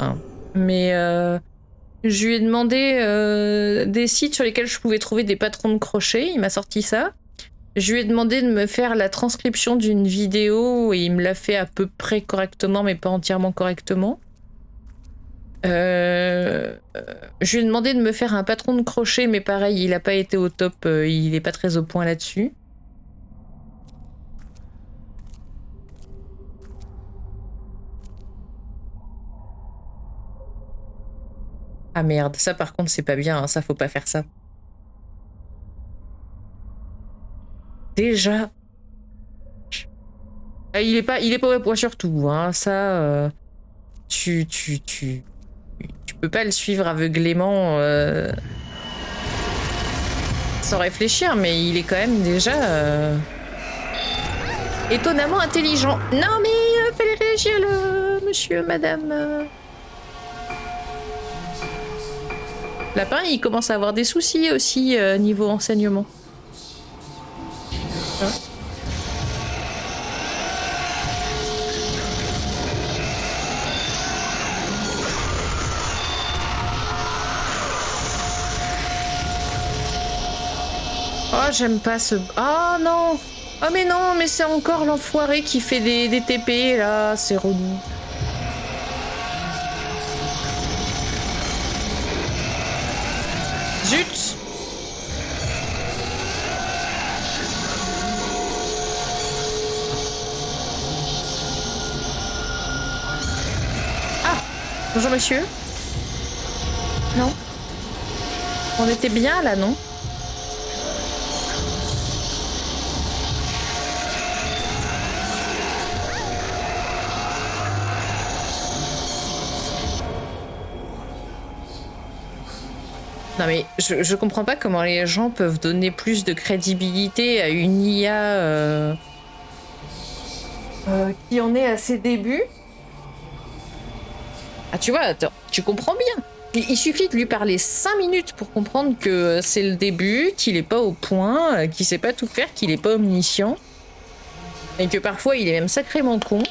hein. Mais je lui ai demandé des sites sur lesquels je pouvais trouver des patrons de crochet. Il m'a sorti ça. Je lui ai demandé de me faire la transcription d'une vidéo et il me l'a fait à peu près correctement, mais pas entièrement correctement. Je lui ai demandé de me faire un patron de crochet, mais pareil, il a pas été au top, il est pas très au point là-dessus. Ah merde, ça par contre c'est pas bien, hein, ça faut pas faire ça. Déjà. Il est pas au point sur tout, hein, ça... Tu peux pas le suivre aveuglément sans réfléchir, mais il est quand même déjà étonnamment intelligent. Non mais fallait réagir le monsieur, madame. Lapin, il commence à avoir des soucis aussi niveau enseignement. Hein? Oh, j'aime pas ce... Oh non! Oh mais non, mais c'est encore l'enfoiré qui fait des TP, là, c'est relou. Zut! Ah! Bonjour monsieur. Non? On était bien là, non? Non mais je comprends pas comment les gens peuvent donner plus de crédibilité à une IA qui en est à ses débuts. Ah tu vois, attends, tu comprends bien. Il suffit de lui parler 5 minutes pour comprendre que c'est le début, qu'il est pas au point, qu'il sait pas tout faire, qu'il est pas omniscient. Et que parfois il est même sacrément con.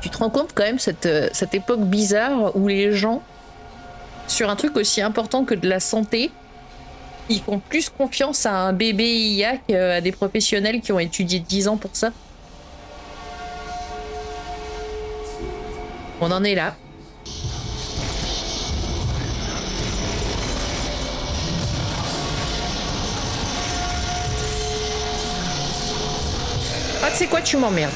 Tu te rends compte quand même cette époque bizarre où les gens, sur un truc aussi important que de la santé, ils font plus confiance à un bébé IA qu'à des professionnels qui ont étudié 10 ans pour ça. On en est là. Ah, tu sais quoi, tu m'emmerdes.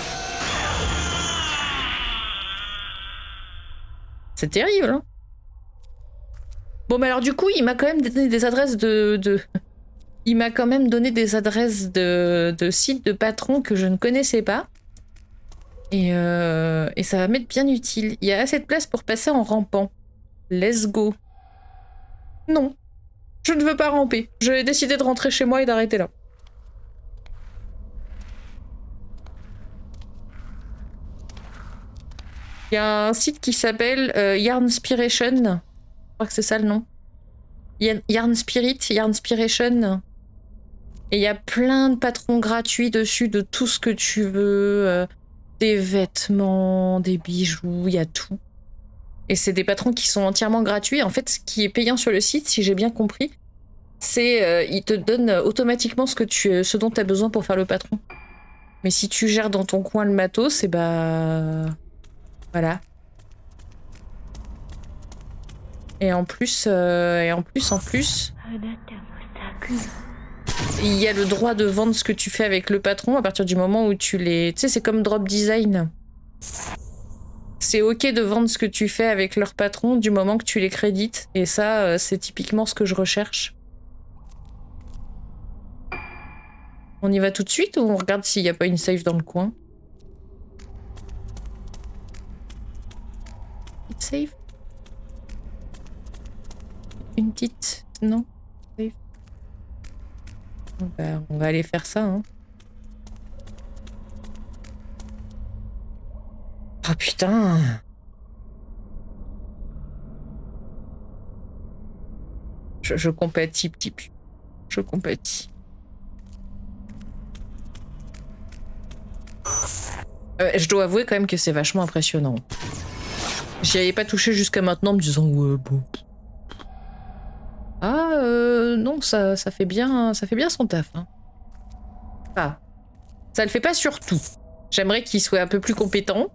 C'est terrible, hein. Bon, mais alors du coup, il m'a quand même donné des adresses Il m'a quand même donné des adresses de sites de patrons que je ne connaissais pas. Et ça va m'être bien utile. Il y a assez de place pour passer en rampant. Let's go. Non, je ne veux pas ramper. J'ai décidé de rentrer chez moi et d'arrêter là. Il y a un site qui s'appelle Yarnspiration. Je crois que c'est ça le nom. Yarnspiration. Et il y a plein de patrons gratuits dessus de tout ce que tu veux. Des vêtements, des bijoux, il y a tout. Et c'est des patrons qui sont entièrement gratuits. En fait, ce qui est payant sur le site, si j'ai bien compris, c'est il te donne automatiquement ce dont tu as besoin pour faire le patron. Mais si tu gères dans ton coin le matos, c'est bah... Voilà. Et en plus, il y a le droit de vendre ce que tu fais avec le patron à partir du moment où tu les... Tu sais, c'est comme Drop Design. C'est ok de vendre ce que tu fais avec leur patron du moment que tu les crédites. Et ça, c'est typiquement ce que je recherche. On y va tout de suite ou on regarde s'il n'y a pas une safe dans le coin? Une safe? Une petite... Non? Safe. Bah, on va aller faire ça, hein. Oh, putain! Je compatis, petit pu. Je compatis. Je dois avouer quand même que c'est vachement impressionnant. J'y avais pas touché jusqu'à maintenant en me disant ouais bon. Ah non, ça fait bien son taf. Hein. Ah, ça le fait pas sur tout. J'aimerais qu'il soit un peu plus compétent.